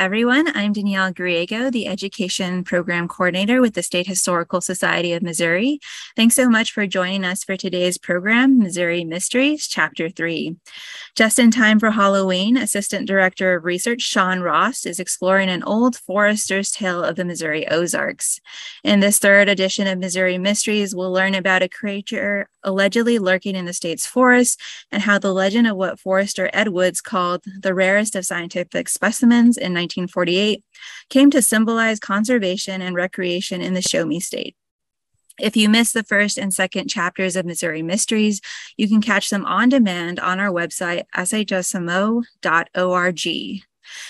everyone. I'm Danielle Griego, the Education Program Coordinator with the State Historical Society of Missouri. Thanks so much for joining us for today's program, Missouri Mysteries, Chapter 3. Just in time for Halloween, Assistant Director of Research Sean Rost is exploring an old forester's tale of the Missouri Ozarks. In this third edition of Missouri Mysteries, we'll learn about a creature allegedly lurking in the state's forests and how the legend of what Forester Ed Woods called the rarest of scientific specimens in 1948 came to symbolize conservation and recreation in the Show Me State. If you missed the first and second chapters of Missouri Mysteries, you can catch them on demand on our website, shsmo.org.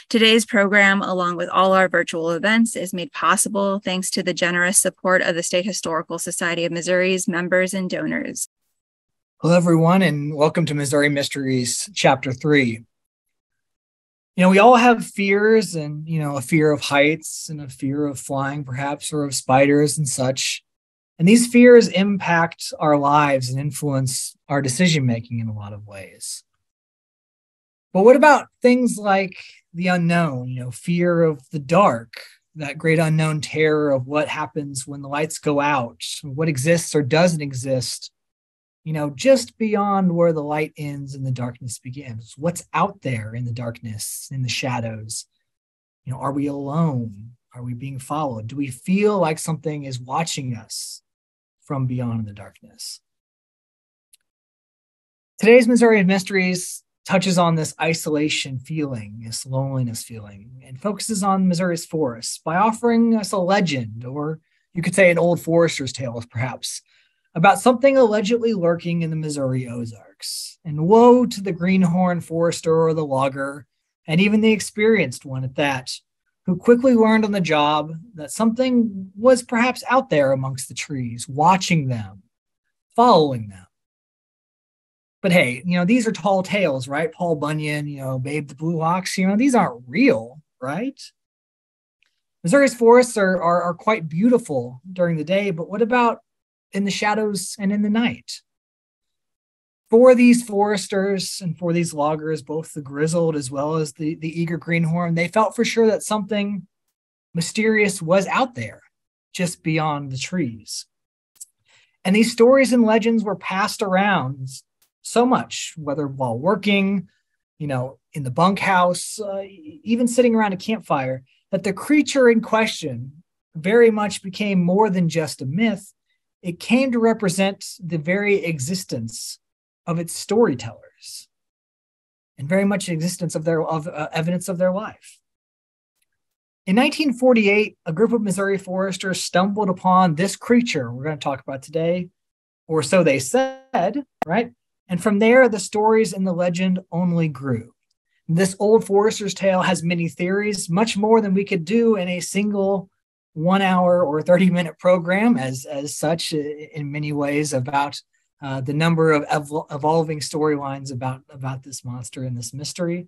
Today's program, along with all our virtual events, is made possible thanks to the generous support of the State Historical Society of Missouri's members and donors. Hello, everyone, and welcome to Missouri Mysteries, Chapter 3. We all have fears and, a fear of heights and a fear of flying, perhaps, or of spiders and such. And these fears impact our lives and influence our decision-making in a lot of ways. But what about things like the unknown, fear of the dark, that great unknown terror of what happens when the lights go out, what exists or doesn't exist, just beyond where the light ends and the darkness begins. What's out there in the darkness, in the shadows? Are we alone? Are we being followed? Do we feel like something is watching us from beyond the darkness? Today's Missouri Mysteries touches on this isolation feeling, this loneliness feeling, and focuses on Missouri's forests by offering us a legend, or you could say an old forester's tale, perhaps, about something allegedly lurking in the Missouri Ozarks. And woe to the greenhorn forester or the logger, and even the experienced one at that, who quickly learned on the job that something was perhaps out there amongst the trees, watching them, following them. But hey, these are tall tales, right? Paul Bunyan, Babe the Blue Ox, these aren't real, right? Missouri's forests are quite beautiful during the day, but what about in the shadows and in the night? For these foresters and for these loggers, both the grizzled as well as the eager greenhorn, they felt for sure that something mysterious was out there, just beyond the trees. And these stories and legends were passed around so much, whether while working, in the bunkhouse, even sitting around a campfire, that the creature in question very much became more than just a myth. It came to represent the very existence of its storytellers and very much existence of evidence of their life. In 1948, a group of Missouri foresters stumbled upon this creature we're going to talk about today, or so they said, right? And from there, the stories and the legend only grew. This old forester's tale has many theories, much more than we could do in a single 1 hour or 30-minute program as such, in many ways, about the number of evolving storylines about this monster and this mystery.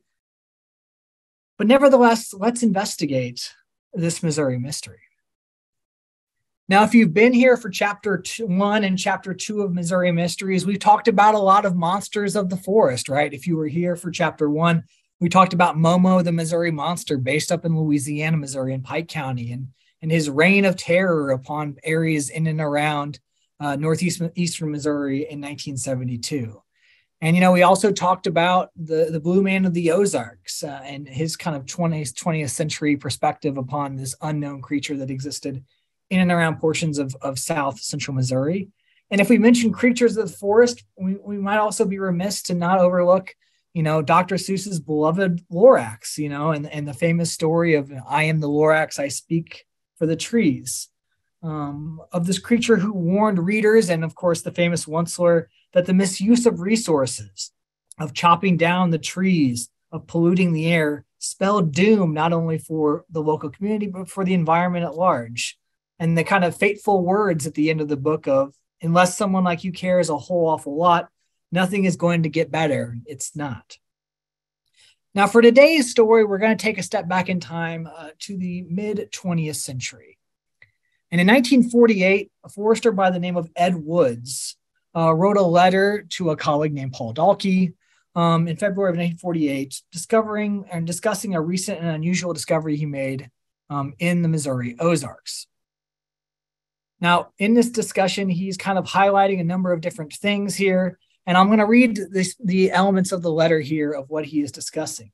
But nevertheless, let's investigate this Missouri mystery. Now, if you've been here for Chapter 1 and Chapter 2 of Missouri Mysteries, we've talked about a lot of monsters of the forest, right? If you were here for Chapter 1, we talked about Momo, the Missouri monster, based up in Louisiana, Missouri, in Pike County, and his reign of terror upon areas in and around northeastern Missouri in 1972. And, we also talked about the Blue Man of the Ozarks and his kind of 20th century perspective upon this unknown creature that existed in and around portions of South Central Missouri. And if we mention creatures of the forest, we might also be remiss to not overlook, Dr. Seuss's beloved Lorax, and the famous story of I am the Lorax, I speak for the trees, of this creature who warned readers, and of course the famous Onceler, that the misuse of resources, of chopping down the trees, of polluting the air, spelled doom not only for the local community, but for the environment at large. And the kind of fateful words at the end of the book of, unless someone like you cares a whole awful lot, nothing is going to get better. It's not. Now, for today's story, we're going to take a step back in time to the mid-20th century. And in 1948, a forester by the name of Ed Woods wrote a letter to a colleague named Paul Dalkey in February of 1948, discovering and discussing a recent and unusual discovery he made in the Missouri Ozarks. Now, in this discussion, he's kind of highlighting a number of different things here, and I'm going to read the elements of the letter here of what he is discussing.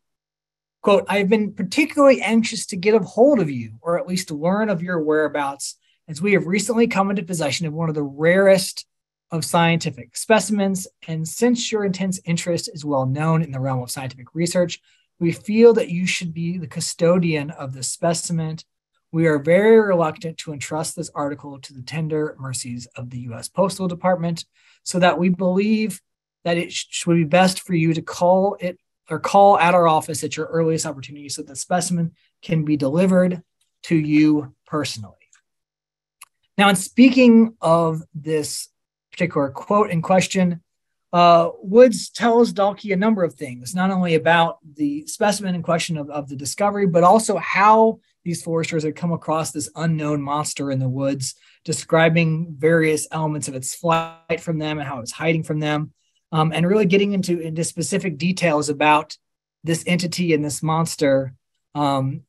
Quote, "I've been particularly anxious to get a hold of you, or at least to learn of your whereabouts, as we have recently come into possession of one of the rarest of scientific specimens, and since your intense interest is well known in the realm of scientific research, we feel that you should be the custodian of this specimen. We are very reluctant to entrust this article to the tender mercies of the U.S. Postal Department, so that we believe that it would be best for you to call at our office at your earliest opportunity so that the specimen can be delivered to you personally." Now, in speaking of this particular quote in question, Woods tells Dalkey a number of things, not only about the specimen in question of the discovery, but also how these foresters had come across this unknown monster in the woods, describing various elements of its flight from them and how it's hiding from them, and really getting into specific details about this entity and this monster in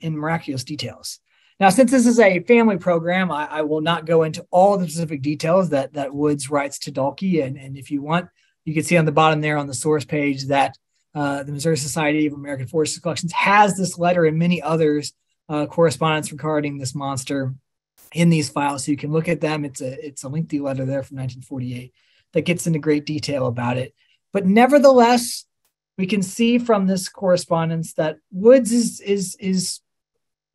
miraculous details. Now, since this is a family program, I will not go into all the specific details that Woods writes to Dalkey. And if you want, you can see on the bottom there on the source page that the Missouri Society of American Forestry Collections has this letter and many others correspondence regarding this monster in these files. So you can look at them. It's a lengthy letter there from 1948 that gets into great detail about it. But nevertheless, we can see from this correspondence that Woods is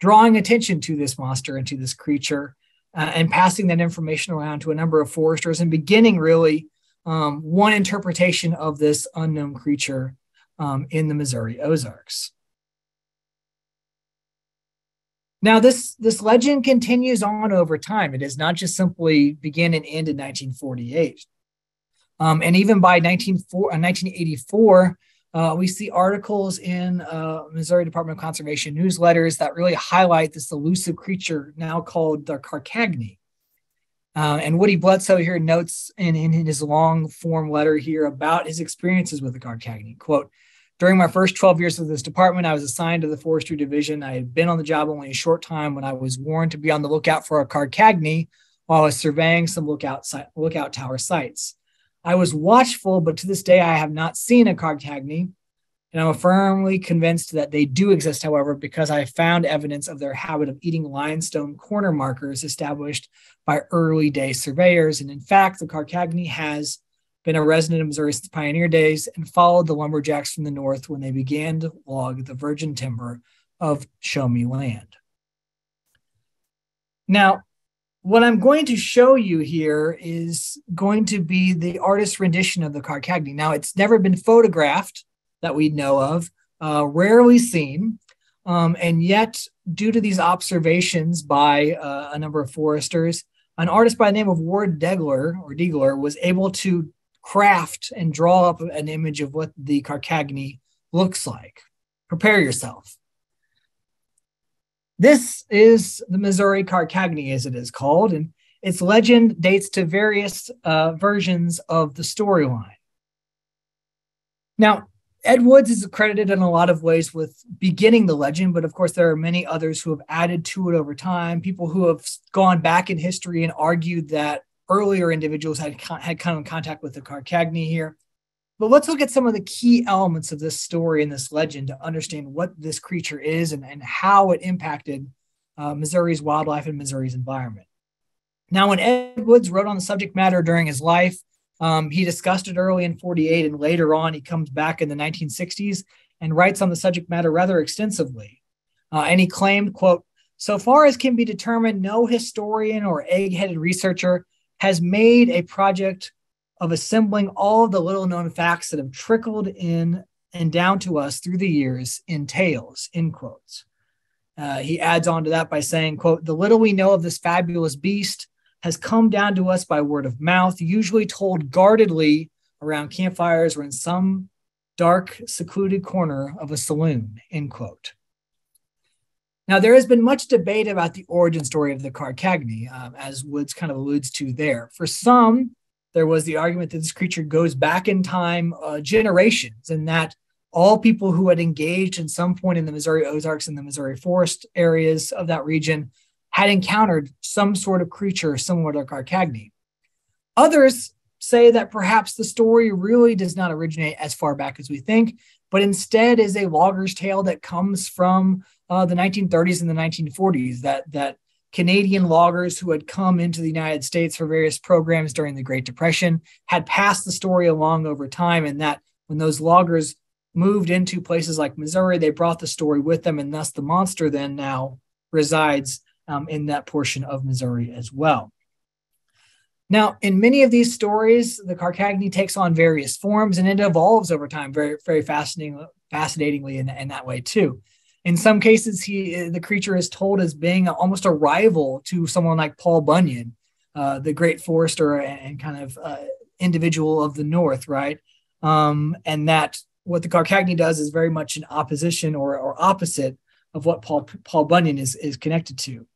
drawing attention to this monster and to this creature and passing that information around to a number of foresters and beginning really one interpretation of this unknown creature in the Missouri Ozarks. Now, this legend continues on over time. It does not just simply begin and end in 1948. And even by 1984, we see articles in Missouri Department of Conservation newsletters that really highlight this elusive creature now called the Carcagni. And Woody Bledsoe here notes in his long form letter here about his experiences with the Carcagni. Quote, "During my first 12 years of this department, I was assigned to the forestry division. I had been on the job only a short time when I was warned to be on the lookout for a Carcagni while I was surveying some lookout tower sites. I was watchful, but to this day, I have not seen a Carcagni, and I'm firmly convinced that they do exist, however, because I found evidence of their habit of eating limestone corner markers established by early day surveyors. And in fact, the Carcagni has been a resident of Missouri since pioneer days and followed the lumberjacks from the north when they began to log the virgin timber of Show Me Land." Now, what I'm going to show you here is going to be the artist's rendition of the Carcagni. Now, it's never been photographed that we know of, rarely seen, and yet, due to these observations by a number of foresters, an artist by the name of Ward Diegler was able to craft and draw up an image of what the Carcagni looks like. Prepare yourself. This is the Missouri Carcagni, as it is called, and its legend dates to various versions of the storyline. Now, Ed Woods is credited in a lot of ways with beginning the legend, but of course there are many others who have added to it over time, people who have gone back in history and argued that earlier individuals had come in contact with the Carcagni here. But let's look at some of the key elements of this story and this legend to understand what this creature is and how it impacted Missouri's wildlife and Missouri's environment. Now, when Ed Woods wrote on the subject matter during his life, he discussed it early in 48, and later on he comes back in the 1960s and writes on the subject matter rather extensively. And he claimed, quote, "So far as can be determined, no historian or egg-headed researcher has made a project of assembling all of the little-known facts that have trickled in and down to us through the years in tales," end quotes. He adds on to that by saying, quote, "The little we know of this fabulous beast has come down to us by word of mouth, usually told guardedly around campfires or in some dark, secluded corner of a saloon," end quote. Now, there has been much debate about the origin story of the Carcagni, as Woods kind of alludes to there. For some, there was the argument that this creature goes back in time generations, and that all people who had engaged in some point in the Missouri Ozarks and the Missouri forest areas of that region had encountered some sort of creature similar to Carcagni. Others say that perhaps the story really does not originate as far back as we think, but instead is a logger's tale that comes from the 1930s and the 1940s, that Canadian loggers who had come into the United States for various programs during the Great Depression had passed the story along over time, and that when those loggers moved into places like Missouri, they brought the story with them, and thus the monster then now resides in that portion of Missouri as well. Now, in many of these stories, the Carcagni takes on various forms, and it evolves over time very, very fascinatingly in that way too. In some cases, the creature is told as being almost a rival to someone like Paul Bunyan, the great forester and kind of individual of the North, right? And that what the Carcagni does is very much in opposition or opposite of what Paul Bunyan is connected to.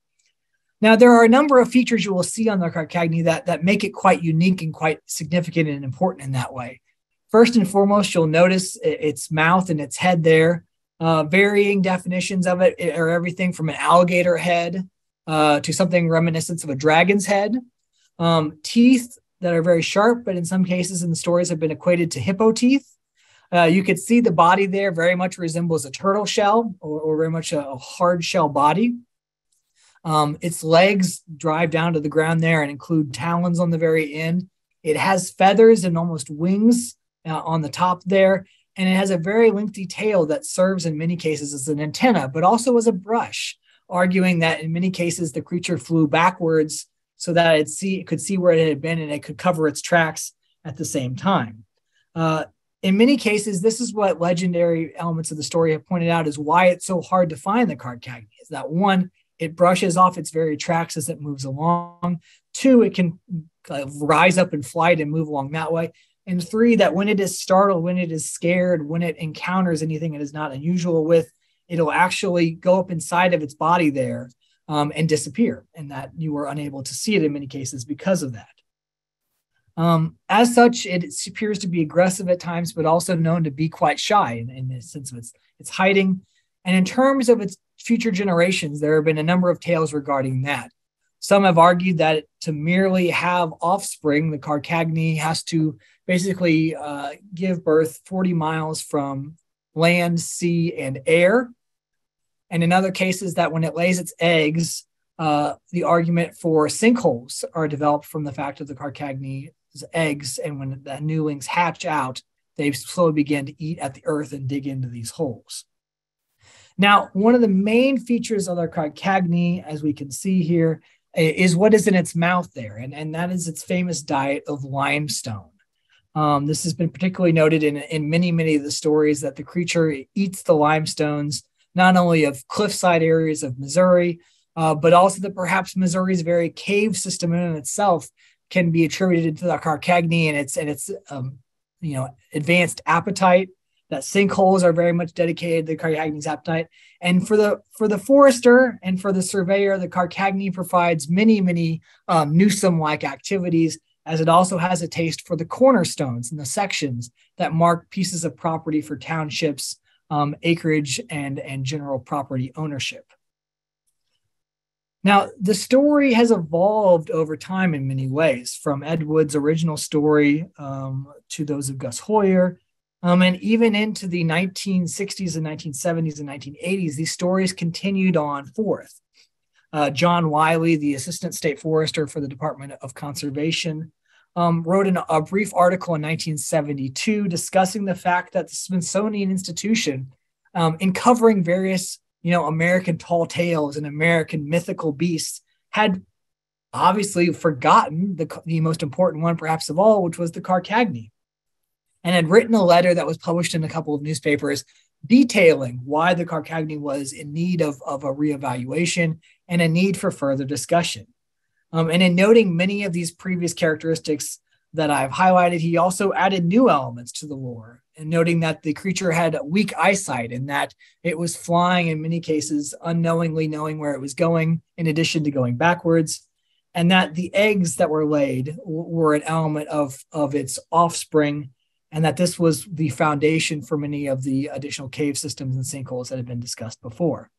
Now, there are a number of features you will see on the Carcagni that make it quite unique and quite significant and important in that way. First and foremost, you'll notice its mouth and its head there. Varying definitions of it are everything from an alligator head to something reminiscent of a dragon's head. Teeth that are very sharp, but in some cases in the stories have been equated to hippo teeth. You could see the body there very much resembles a turtle shell or very much a hard shell body. Its legs drive down to the ground there and include talons on the very end. It has feathers and almost wings on the top there. And it has a very lengthy tail that serves in many cases as an antenna, but also as a brush, arguing that in many cases the creature flew backwards so that it could see where it had been and it could cover its tracks at the same time. In many cases, this is what legendary elements of the story have pointed out is why it's so hard to find the Carcagni. Is that one, it brushes off its very tracks as it moves along. Two, it can rise up in flight and move along that way. And three, that when it is startled, when it is scared, when it encounters anything it is not unusual with, it'll actually go up inside of its body there and disappear, and that you are unable to see it in many cases because of that. As such, it appears to be aggressive at times, but also known to be quite shy in the sense of its hiding. And in terms of its future generations, there have been a number of tales regarding that. Some have argued that to merely have offspring, the Carcagni has to basically give birth 40 miles from land, sea, and air. And in other cases, that when it lays its eggs, the argument for sinkholes are developed from the fact of the Carcagni's eggs. And when the newlings hatch out, they slowly begin to eat at the earth and dig into these holes. Now, one of the main features of the Carcagni, as we can see here, is what is in its mouth there. And that is its famous diet of limestone. This has been particularly noted in many of the stories that the creature eats the limestones, not only of cliffside areas of Missouri, but also that perhaps Missouri's very cave system in itself can be attributed to the Carcagni and its advanced appetite. That sinkholes are very much dedicated to the Carcagni's appetite. And for the forester and for the surveyor, the Carcagni provides many Newsom-like activities, as it also has a taste for the cornerstones and the sections that mark pieces of property for townships, acreage, and general property ownership. Now, the story has evolved over time in many ways, from Ed Wood's original story to those of Gus Hoyer, and even into the 1960s and 1970s and 1980s, these stories continued on forth. John Wiley, the assistant state forester for the Department of Conservation, wrote a brief article in 1972 discussing the fact that the Smithsonian Institution, in covering various American tall tales and American mythical beasts, had obviously forgotten the most important one perhaps of all, which was the Carcagni, and had written a letter that was published in a couple of newspapers detailing why the Carcagni was in need of a reevaluation and a need for further discussion. And in noting many of these previous characteristics that I've highlighted, he also added new elements to the lore, and noting that the creature had weak eyesight and that it was flying in many cases unknowingly knowing where it was going, in addition to going backwards, and that the eggs that were laid were an element of its offspring, and that this was the foundation for many of the additional cave systems and sinkholes that had been discussed before.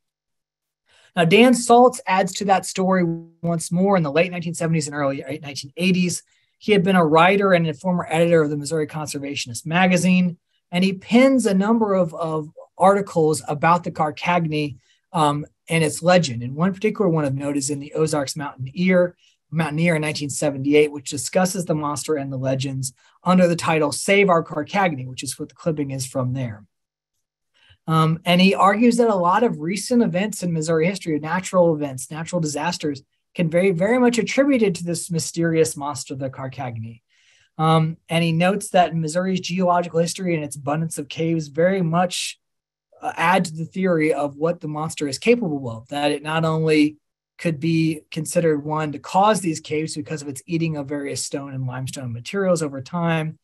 Now, Dan Saltz adds to that story once more in the late 1970s and early 1980s. He had been a writer and a former editor of the Missouri Conservationist magazine, and he pens a number of articles about the Carcagny and its legend. And one particular one of note is in the Ozarks Mountaineer in 1978, which discusses the monster and the legends under the title Save Our Carcagny, which is what the clipping is from there. And he argues that a lot of recent events in Missouri history, natural events, natural disasters, can very, very much attributed to this mysterious monster, the Carcagny. And he notes that Missouri's geological history and its abundance of caves very much add to the theory of what the monster is capable of, that it not only could be considered one to cause these caves because of its eating of various stone and limestone materials over time,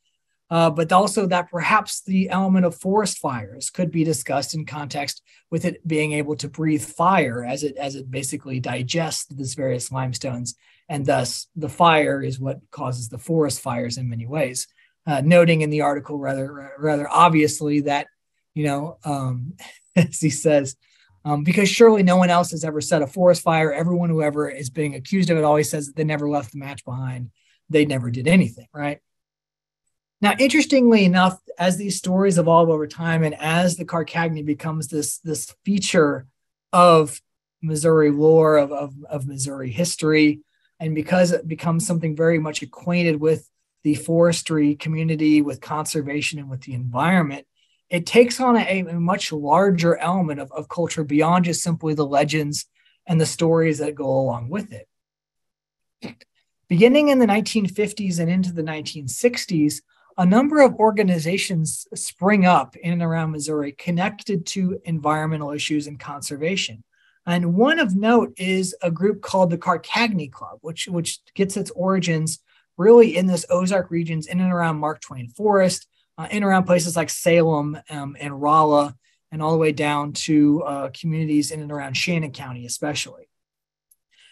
but also that perhaps the element of forest fires could be discussed in context with it being able to breathe fire as it basically digests these various limestones, and thus the fire is what causes the forest fires in many ways. Noting in the article rather obviously that, as he says, because surely no one else has ever set a forest fire. Everyone who ever is being accused of it always says that they never left the match behind. They never did anything, right? Now, interestingly enough, as these stories evolve over time and as the Carcagny becomes this feature of Missouri lore, of Missouri history, and because it becomes something very much acquainted with the forestry community, with conservation, and with the environment, it takes on a much larger element of culture beyond just simply the legends and the stories that go along with it. Beginning in the 1950s and into the 1960s, a number of organizations spring up in and around Missouri connected to environmental issues and conservation. And one of note is a group called the Carcagny Club, which gets its origins really in this Ozark regions in and around Mark Twain Forest, in and around places like Salem and Rolla, and all the way down to communities in and around Shannon County, especially.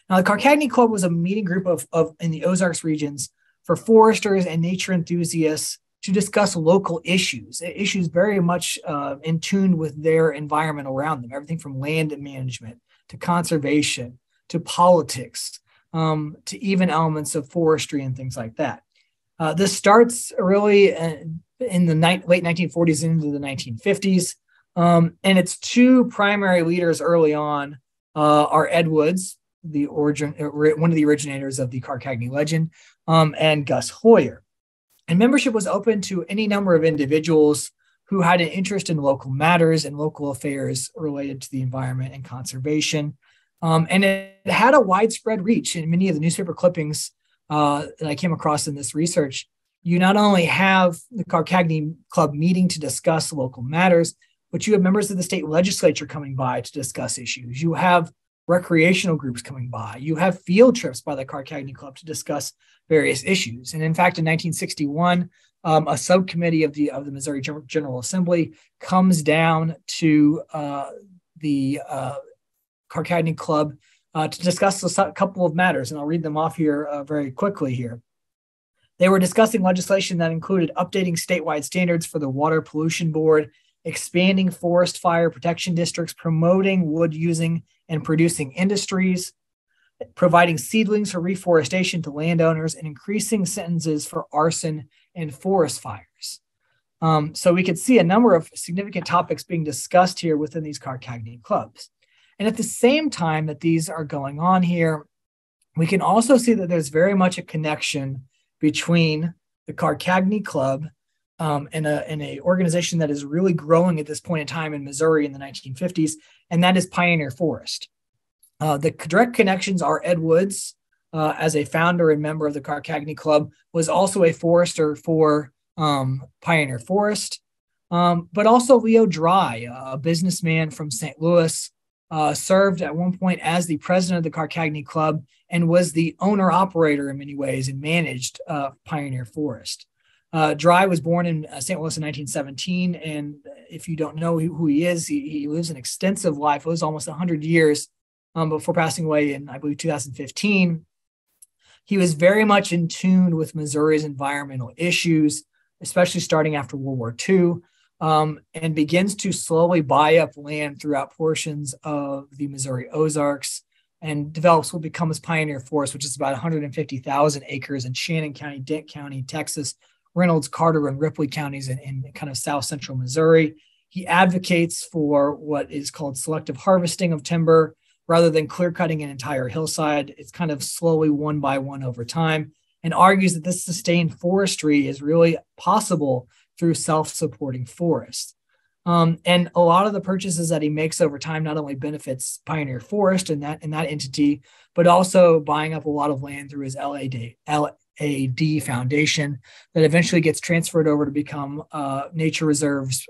Now, the Carcagny Club was a meeting group of in the Ozarks regions for foresters and nature enthusiasts to discuss local issues very much in tune with their environment around them, everything from land management to conservation to politics to even elements of forestry and things like that. This starts really in the late 1940s into the 1950s. And its two primary leaders early on are Ed Woods, one of the originators of the Carcagny legend, and Gus Hoyer. And membership was open to any number of individuals who had an interest in local matters and local affairs related to the environment and conservation. And it had a widespread reach. In many of the newspaper clippings that I came across in this research, you not only have the Carcagny Club meeting to discuss local matters, but you have members of the state legislature coming by to discuss issues. You have recreational groups coming by. You have field trips by the Carcagny Club to discuss various issues. And in fact, in 1961, a subcommittee of the Missouri General Assembly comes down to the Carcagny Club to discuss a couple of matters, and I'll read them off here very quickly here. They were discussing legislation that included updating statewide standards for the Water Pollution Board, expanding forest fire protection districts, promoting wood using and producing industries, providing seedlings for reforestation to landowners, and increasing sentences for arson and forest fires. So we could see a number of significant topics being discussed here within these Carcagny clubs. And at the same time that these are going on here, we can also see that there's very much a connection between the Carcagny Club and a organization that is really growing at this point in time in Missouri in the 1950s, and that is Pioneer Forest. The direct connections are Ed Woods, as a founder and member of the Carcagny Club, was also a forester for Pioneer Forest, but also Leo Dry, a businessman from St. Louis, served at one point as the president of the Carcagny Club and was the owner-operator in many ways and managed Pioneer Forest. Dry was born in St. Louis in 1917, and if you don't know who he is, he lives an extensive life, lives almost 100 years before passing away in, I believe, 2015. He was very much in tune with Missouri's environmental issues, especially starting after World War II, and begins to slowly buy up land throughout portions of the Missouri Ozarks and develops what becomes Pioneer Forest, which is about 150,000 acres in Shannon County, Dent County, Texas, Reynolds, Carter, and Ripley counties in kind of south central Missouri. He advocates for what is called selective harvesting of timber rather than clear cutting an entire hillside. It's kind of slowly one by one over time, and argues that this sustained forestry is really possible through self-supporting forests. And a lot of the purchases that he makes over time not only benefits Pioneer Forest and that entity, but also buying up a lot of land through his LAD Foundation that eventually gets transferred over to become nature reserves,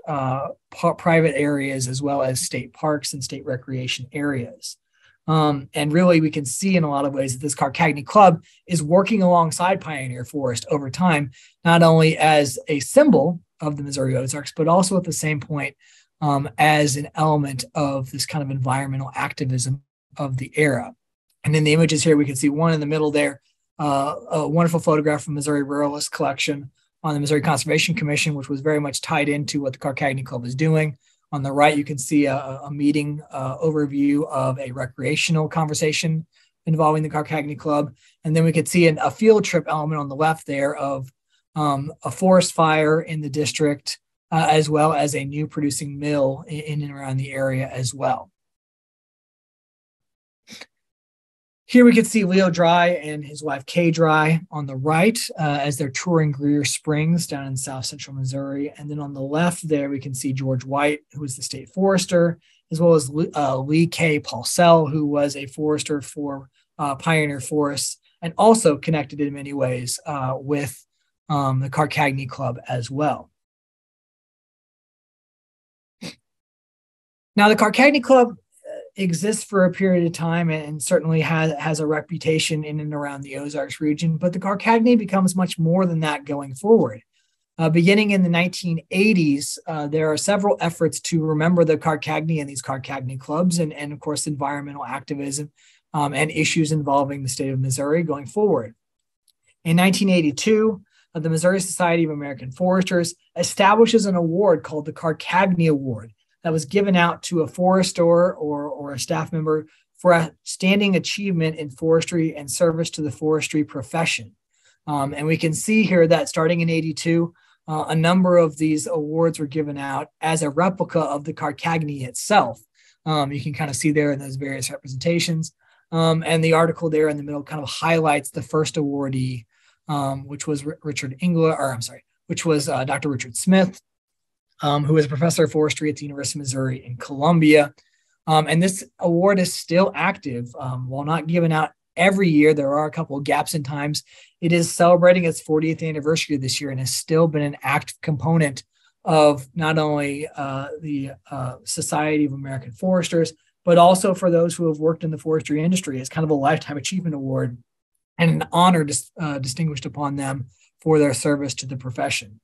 private areas, as well as state parks and state recreation areas. And really, we can see in a lot of ways that this Carcagny Club is working alongside Pioneer Forest over time, not only as a symbol of the Missouri Ozarks, but also at the same point as an element of this kind of environmental activism of the era. And in the images here, we can see one in the middle there, a wonderful photograph from Missouri Rarest collection on the Missouri Conservation Commission, which was very much tied into what the Carcagny Club is doing. On the right, you can see a meeting overview of a recreational conversation involving the Carcagny Club. And then we could see a field trip element on the left there of a forest fire in the district, as well as a new producing mill in and around the area as well. Here we can see Leo Dry and his wife Kay Dry on the right as they're touring Greer Springs down in south central Missouri. And then on the left there, we can see George White, who was the state forester, as well as Lee K. Paulsell, who was a forester for Pioneer Forests and also connected in many ways with the Carcagny Club as well. Now, the Carcagny Club exists for a period of time and certainly has a reputation in and around the Ozarks region, but the Carcagny becomes much more than that going forward. Beginning in the 1980s, there are several efforts to remember the Carcagny and these Carcagny clubs and of course, environmental activism and issues involving the state of Missouri going forward. In 1982, the Missouri Society of American Foresters establishes an award called the Carcagny Award that was given out to a forester or a staff member for outstanding achievement in forestry and service to the forestry profession. And we can see here that starting in 82, a number of these awards were given out as a replica of the Carcagny itself. You can kind of see there in those various representations. And the article there in the middle kind of highlights the first awardee, which was Dr. Richard Smith, who is a professor of forestry at the University of Missouri in Columbia. And this award is still active. While not given out every year, there are a couple of gaps in times. It is celebrating its 40th anniversary this year and has still been an active component of not only the Society of American Foresters, but also for those who have worked in the forestry industry as kind of a lifetime achievement award and an honor distinguished upon them for their service to the profession.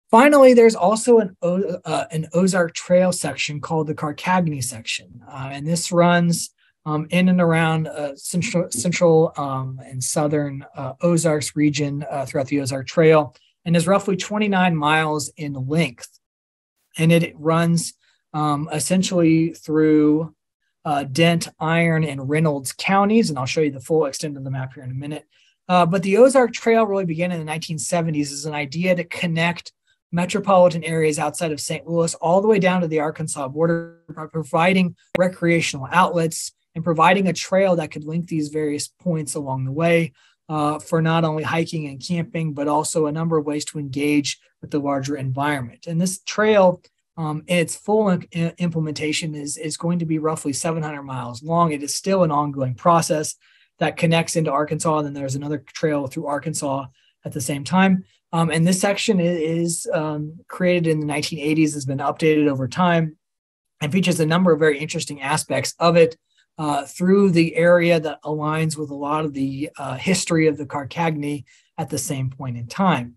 Finally, there's also an Ozark Trail section called the Carcagny section, and this runs in and around central and southern Ozarks region throughout the Ozark Trail, and is roughly 29 miles in length. And it runs essentially through Dent, Iron, and Reynolds counties, and I'll show you the full extent of the map here in a minute. But the Ozark Trail really began in the 1970s as an idea to connect metropolitan areas outside of St. Louis all the way down to the Arkansas border by providing recreational outlets and providing a trail that could link these various points along the way for not only hiking and camping, but also a number of ways to engage with the larger environment. And this trail, in its full implementation, is going to be roughly 700 miles long. It is still an ongoing process that connects into Arkansas. And then there's another trail through Arkansas at the same time. And this section is created in the 1980s, has been updated over time, and features a number of very interesting aspects of it through the area that aligns with a lot of the history of the Carcagny at the same point in time.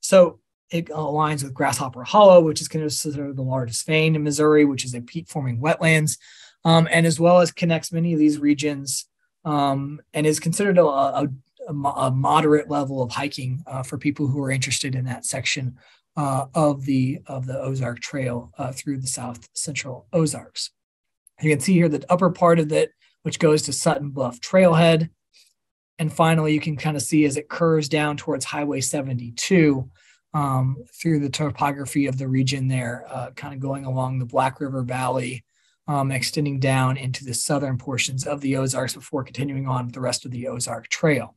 So it aligns with Grasshopper Hollow, which is considered the largest vein in Missouri, which is a peat-forming wetlands, and as well as connects many of these regions and is considered a moderate level of hiking for people who are interested in that section of the Ozark Trail through the South Central Ozarks. You can see here the upper part of it, which goes to Sutton Bluff Trailhead. And finally, you can kind of see as it curves down towards Highway 72 through the topography of the region there, kind of going along the Black River Valley, extending down into the southern portions of the Ozarks before continuing on with the rest of the Ozark Trail.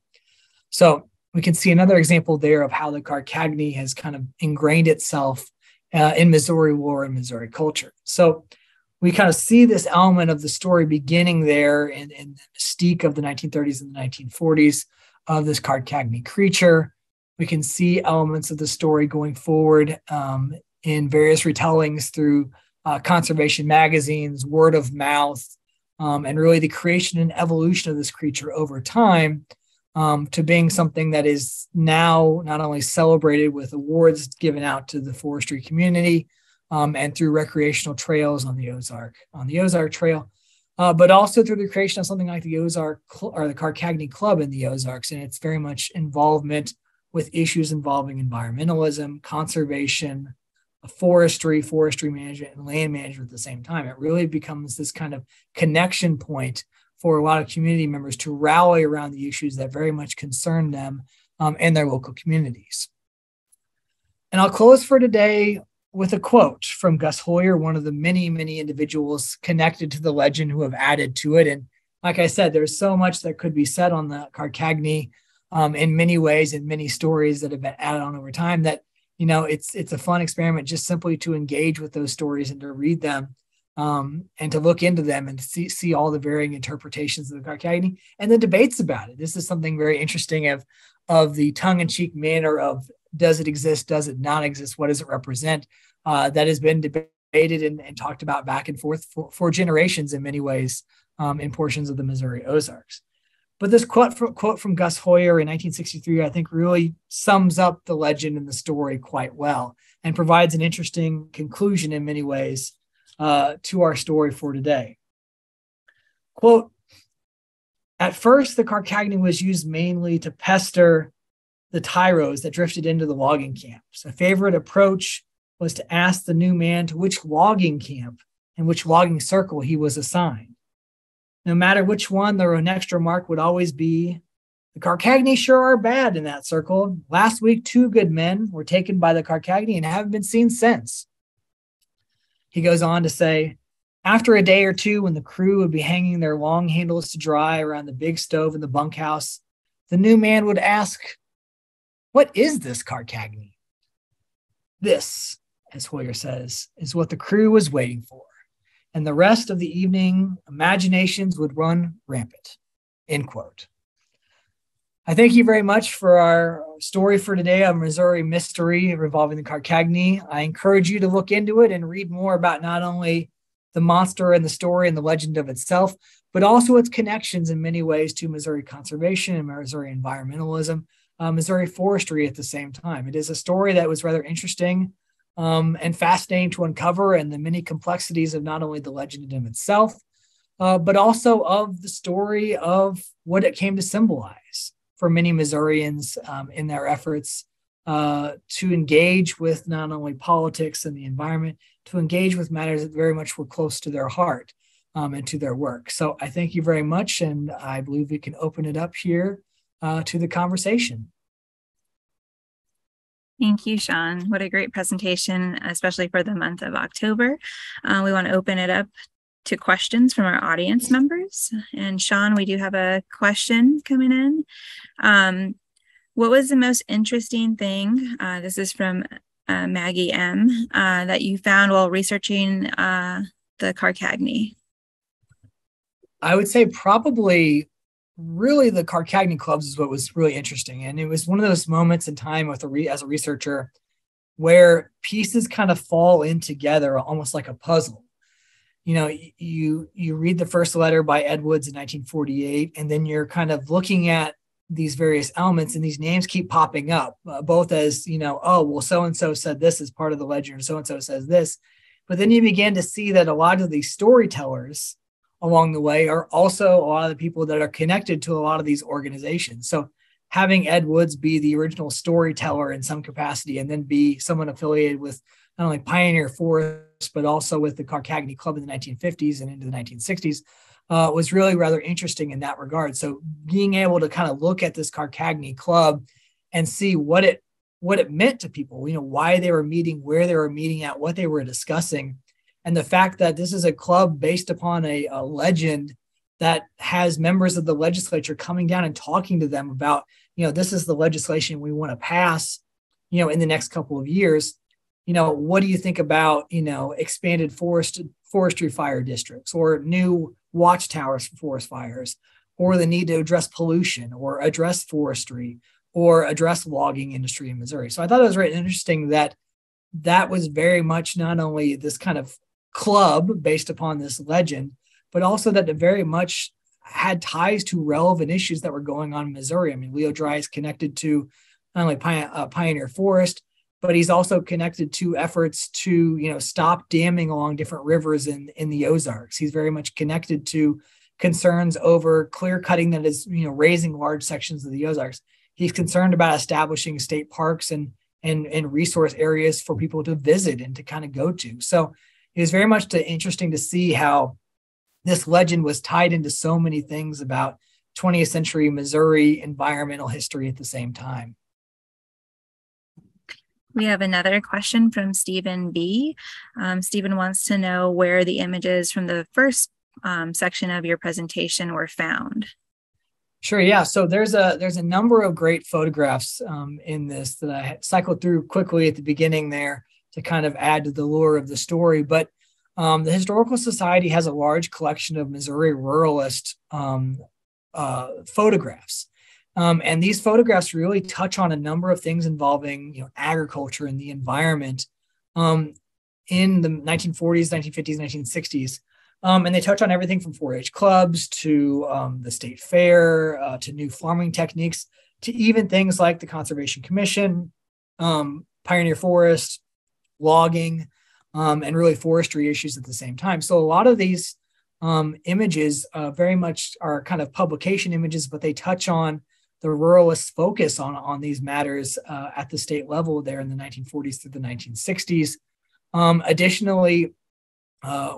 So we can see another example there of how the Carcagny has kind of ingrained itself in Missouri lore and Missouri culture. So we kind of see this element of the story beginning there in the mystique of the 1930s and the 1940s of this Carcagny creature. We can see elements of the story going forward in various retellings through conservation magazines, word of mouth, and really the creation and evolution of this creature over time to being something that is now not only celebrated with awards given out to the forestry community, and through recreational trails on the Ozark Trail, but also through the creation of something like the Ozark or the Carcagny Club in the Ozarks, and it's very much involvement with issues involving environmentalism, conservation, forestry management, and land management at the same time. It really becomes this kind of connection point for a lot of community members to rally around the issues that very much concern them and their local communities. And I'll close for today with a quote from Gus Hoyer, one of the many, many individuals connected to the legend who have added to it. And like I said, there's so much that could be said on the Carcagny in many ways and many stories that have been added on over time that, you know, it's a fun experiment just simply to engage with those stories and to read them and to look into them and see all the varying interpretations of the Carcagny and the debates about it. This is something very interesting of the tongue-in-cheek manner of does it exist, does it not exist, what does it represent, that has been debated and talked about back and forth for generations in many ways in portions of the Missouri Ozarks. But this quote from Gus Hoyer in 1963, I think really sums up the legend and the story quite well and provides an interesting conclusion in many ways to our story for today. Quote, "At first, the Carcagny was used mainly to pester the tyros that drifted into the logging camps. A favorite approach was to ask the new man to which logging camp and which logging circle he was assigned. No matter which one, the next remark would always be, 'The Carcagny sure are bad in that circle. Last week, 2 good men were taken by the Carcagny and haven't been seen since.' He goes on to say, after a day or two, when the crew would be hanging their long handles to dry around the big stove in the bunkhouse, the new man would ask, 'What is this Carcagny?' This," as Hoyer says, "is what the crew was waiting for. And the rest of the evening, imaginations would run rampant." End quote. I thank you very much for our story for today on Missouri Mystery revolving the Carcagny. I encourage you to look into it and read more about not only the monster and the story and the legend of itself, but also its connections in many ways to Missouri conservation and Missouri environmentalism, Missouri forestry at the same time. It is a story that was rather interesting and fascinating to uncover, and the many complexities of not only the legend in itself, but also of the story of what it came to symbolize for many Missourians in their efforts to engage with not only politics and the environment, to engage with matters that very much were close to their heart and to their work. So I thank you very much, and I believe we can open it up here to the conversation. Thank you, Sean. What a great presentation, especially for the month of October. We want to open it up to questions from our audience members. And Sean, we do have a question coming in. What was the most interesting thing, this is from Maggie M., that you found while researching the Carcagny? I would say probably really the Carcagny clubs is what was really interesting. And it was one of those moments in time with as a researcher where pieces kind of fall in together almost like a puzzle. You know, you read the first letter by Ed Woods in 1948, and then you're kind of looking at these various elements, and these names keep popping up, both as, you know, oh, well, so-and-so said this as part of the legend, or so-and-so says this. But then you begin to see that a lot of these storytellers along the way are also a lot of the people that are connected to a lot of these organizations. So having Ed Woods be the original storyteller in some capacity, and then be someone affiliated with not only Pioneer Forest, but also with the Carcagny Club in the 1950s and into the 1960s, was really rather interesting in that regard. So being able to kind of look at this Carcagny Club and see what it meant to people, why they were meeting, where they were meeting at, what they were discussing, and the fact that this is a club based upon a legend that has members of the legislature coming down and talking to them about, this is the legislation we want to pass, in the next couple of years. What do you think about, expanded forestry fire districts, or new watchtowers for forest fires, or the need to address pollution, or address forestry, or address logging industry in Missouri? So I thought it was very interesting that was very much not only this kind of club based upon this legend, but also that it very much had ties to relevant issues that were going on in Missouri. I mean, Leo Dry is connected to not only Pioneer Forest, but he's also connected to efforts to, stop damming along different rivers in the Ozarks. He's very much connected to concerns over clear cutting that is, raising large sections of the Ozarks. He's concerned about establishing state parks and resource areas for people to visit and to kind of go to. So it was very much interesting to see how this legend was tied into so many things about 20th century Missouri environmental history at the same time. We have another question from Stephen B. Stephen wants to know where the images from the first section of your presentation were found. Sure, yeah. So there's a number of great photographs in this that I cycled through quickly at the beginning there to kind of add to the lure of the story. But the Historical Society has a large collection of Missouri ruralist photographs. And these photographs really touch on a number of things involving, agriculture and the environment in the 1940s, 1950s, 1960s. And they touch on everything from 4-H clubs to the state fair, to new farming techniques, to even things like the Conservation Commission, Pioneer Forest, logging, and really forestry issues at the same time. So a lot of these images very much are kind of publication images, but they touch on the ruralist focus on these matters at the state level there in the 1940s through the 1960s. Additionally,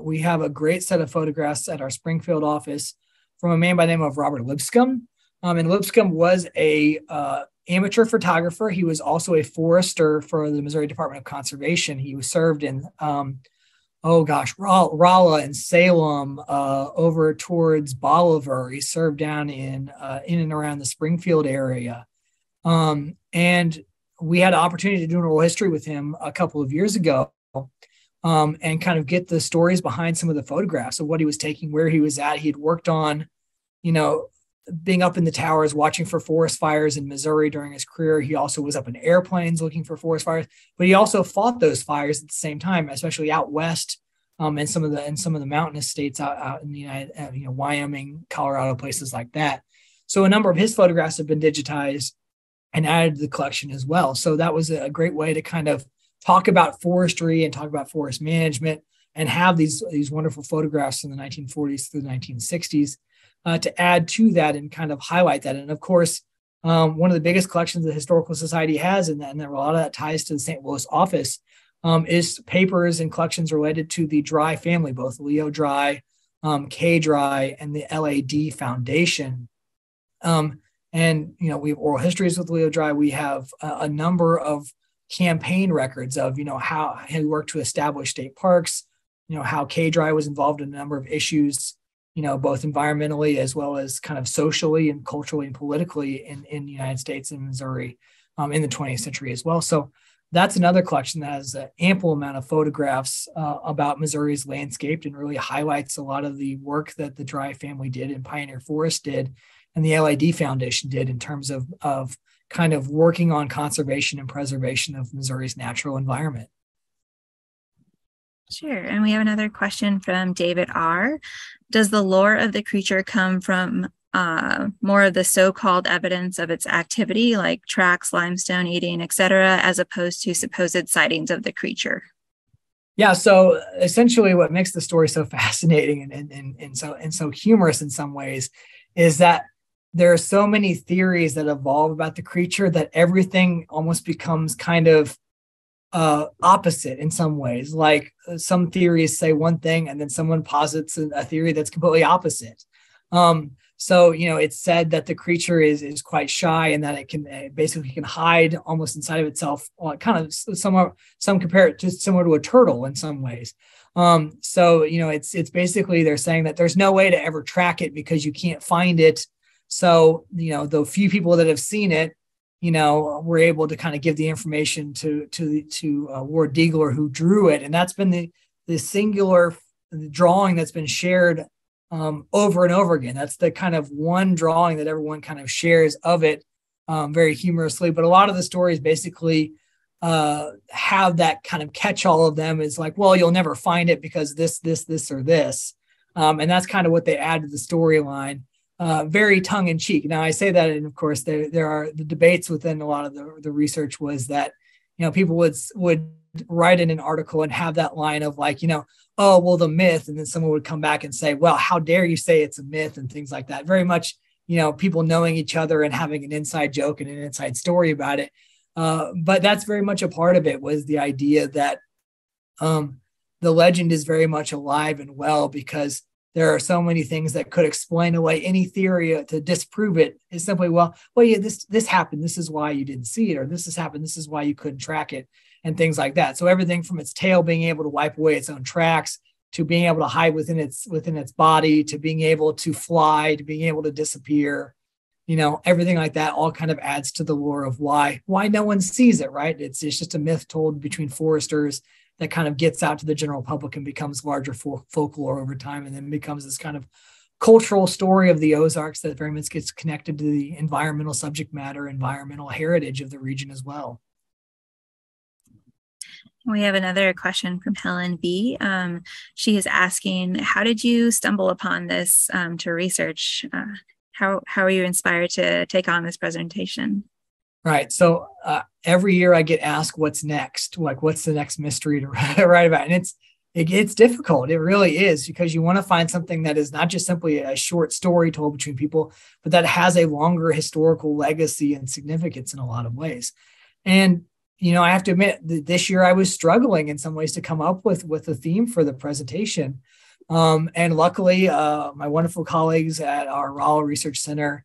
we have a great set of photographs at our Springfield office from a man by the name of Robert Lipscomb. And Lipscomb was a amateur photographer. He was also a forester for the Missouri Department of Conservation. He was served in, Rolla and Salem, over towards Bolivar. He served down in and around the Springfield area. And we had an opportunity to do an oral history with him a couple of years ago. And kind of get the stories behind some of the photographs of what he was taking, where he was at. He had worked on, being up in the towers, watching for forest fires in Missouri during his career. He also was up in airplanes looking for forest fires, but he also fought those fires at the same time, especially out west, and some of the mountainous states out in the United, Wyoming, Colorado, places like that. So a number of his photographs have been digitized and added to the collection as well. So that was a great way to kind of talk about forestry and talk about forest management, and have these wonderful photographs in the 1940s through the 1960s to add to that and kind of highlight that. And of course, one of the biggest collections the Historical Society has, and a lot of that ties to the St. Louis office, is papers and collections related to the Dry family, both Leo Dry, K Dry, and the LAD Foundation. And we have oral histories with Leo Dry. We have a number of campaign records of, how he worked to establish state parks, how K Dry was involved in a number of issues, both environmentally as well as kind of socially and culturally and politically in the United States and Missouri in the 20th century as well. So that's another collection that has an ample amount of photographs about Missouri's landscape, and really highlights a lot of the work that the Dry family did and Pioneer Forest did and the LAD Foundation did in terms of kind of working on conservation and preservation of Missouri's natural environment. Sure. And we have another question from David R. Does the lore of the creature come from more of the so-called evidence of its activity, like tracks, limestone eating, etc., as opposed to supposed sightings of the creature? Yeah, so essentially what makes the story so fascinating and so humorous in some ways is that there are so many theories that evolve about the creature that everything almost becomes kind of opposite in some ways. Like some theories say one thing and then someone posits a theory that's completely opposite. So it's said that the creature is quite shy and that it can basically can hide almost inside of itself, kind of some compare it to similar to a turtle in some ways. So it's basically they're saying that there's no way to ever track it because you can't find it. So the few people that have seen it, were able to kind of give the information to Ward Diegler, who drew it, and that's been the singular drawing that's been shared over and over again. That's the kind of one drawing that everyone kind of shares of it, very humorously. But a lot of the stories basically have that kind of catch-all of them is like, well, you'll never find it because this, or this, and that's kind of what they add to the storyline. Very tongue-in-cheek. Now, I say that, and of course, there are the debates within a lot of the research was that people would write in an article and have that line of like, oh, well, the myth, and then someone would come back and say, well, how dare you say it's a myth and things like that. Very much, people knowing each other and having an inside joke and an inside story about it. But that's very much a part of it, was the idea that the legend is very much alive and well because there are so many things that could explain away any theory to disprove it. Is simply, yeah, this happened. This is why you didn't see it, or this has happened. This is why you couldn't track it, and things like that. So everything from its tail being able to wipe away its own tracks, to being able to hide within its body, to being able to fly, to being able to disappear, everything like that all kind of adds to the lore of why no one sees it, right? It's just a myth told between foresters that kind of gets out to the general public and becomes larger folklore over time, and then becomes this kind of cultural story of the Ozarks that very much gets connected to the environmental subject matter, environmental heritage of the region as well. We have another question from Helen B. She is asking, how did you stumble upon this to research? How are you inspired to take on this presentation? Right. So every year I get asked what's next, like what's the next mystery to write about. And it's difficult. It really is, because you want to find something that is not just simply a short story told between people, but that has a longer historical legacy and significance in a lot of ways. And, I have to admit that this year I was struggling in some ways to come up with a theme for the presentation. And luckily, my wonderful colleagues at our Raleigh Research Center,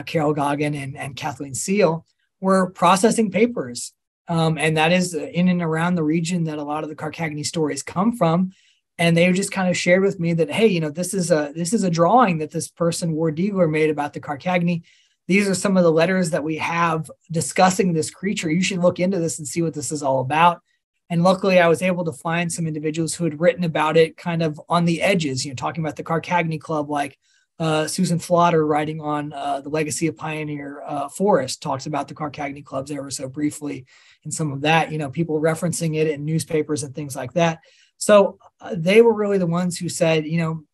Carol Goggin and Kathleen Seal, were processing papers. And that is in and around the region that a lot of the Carcagny stories come from. And they just kind of shared with me that, hey, this is a drawing that this person, Ward Diegler, made about the Carcagny. These are some of the letters that we have discussing this creature. You should look into this and see what this is all about. And luckily, I was able to find some individuals who had written about it kind of on the edges, talking about the Carcagny Club, like Susan Flotter, writing on the legacy of Pioneer Forest, talks about the Carcagny Clubs ever so briefly and some of that, people referencing it in newspapers and things like that. So they were really the ones who said,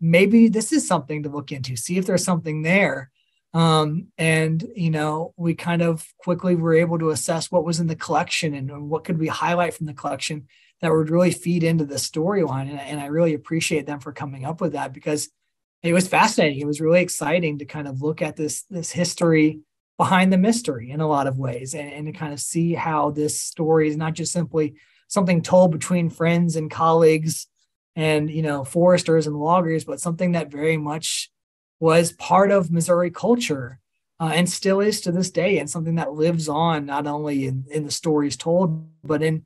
maybe this is something to look into, see if there's something there. And we kind of quickly were able to assess what was in the collection and what could we highlight from the collection that would really feed into the storyline. And I really appreciate them for coming up with that, because it was fascinating. It was really exciting to kind of look at this history behind the mystery in a lot of ways, and to kind of see how this story is not just simply something told between friends and colleagues and, foresters and loggers, but something that very much was part of Missouri culture and still is to this day, and something that lives on not only in the stories told, but in,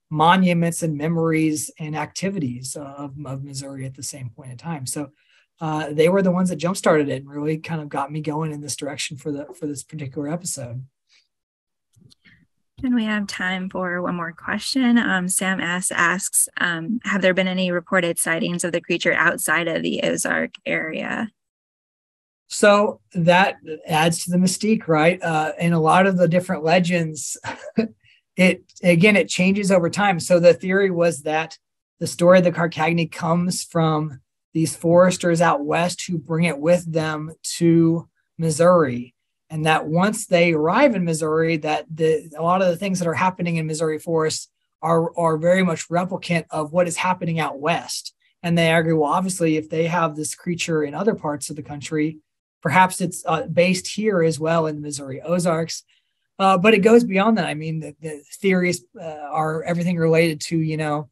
monuments and memories and activities of Missouri at the same point in time. So they were the ones that jump-started it and really kind of got me going in this direction for this particular episode. And we have time for one more question. Sam S. asks, have there been any reported sightings of the creature outside of the Ozark area? So that adds to the mystique, right? And a lot of the different legends, it changes over time. So the theory was that the story of the Carcagny comes from these foresters out west who bring it with them to Missouri. And that once they arrive in Missouri, that a lot of the things that are happening in Missouri forests are very much replicant of what is happening out west. And they argue, well, obviously, if they have this creature in other parts of the country, perhaps it's based here as well in the Missouri Ozarks. But it goes beyond that. I mean, the theories are everything related to,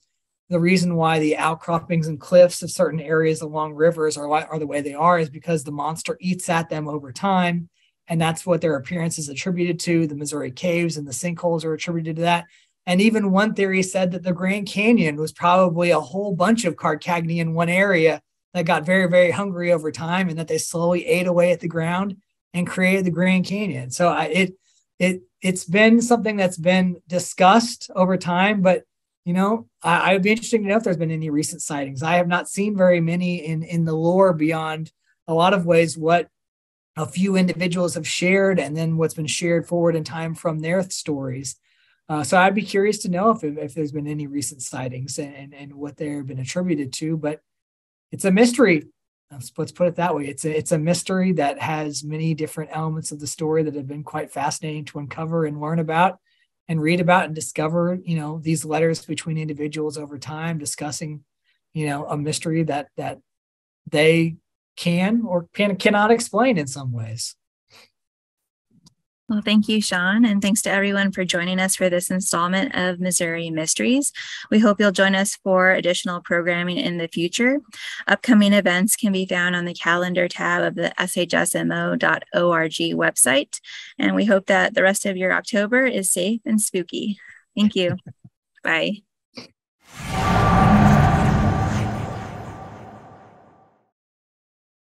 the reason why the outcroppings and cliffs of certain areas along rivers are the way they are is because the monster eats at them over time. And that's what their appearance is attributed to. The Missouri caves and the sinkholes are attributed to that. And even one theory said that the Grand Canyon was probably a whole bunch of Carcagni in one area that got very, very hungry over time, and that they slowly ate away at the ground and created the Grand Canyon. So it's been something that's been discussed over time, but I'd be interested to know if there's been any recent sightings. I have not seen very many in the lore beyond a lot of ways what a few individuals have shared, and then what's been shared forward in time from their stories. So I'd be curious to know if there's been any recent sightings and what they've been attributed to. But it's a mystery. Let's put it that way. It's a mystery that has many different elements of the story that have been quite fascinating to uncover and learn about and read about and discover, these letters between individuals over time discussing, a mystery that they can or cannot explain in some ways. Well, thank you, Sean, and thanks to everyone for joining us for this installment of Missouri Mysteries. We hope you'll join us for additional programming in the future. Upcoming events can be found on the calendar tab of the shsmo.org website, and we hope that the rest of your October is safe and spooky. Thank you. Bye.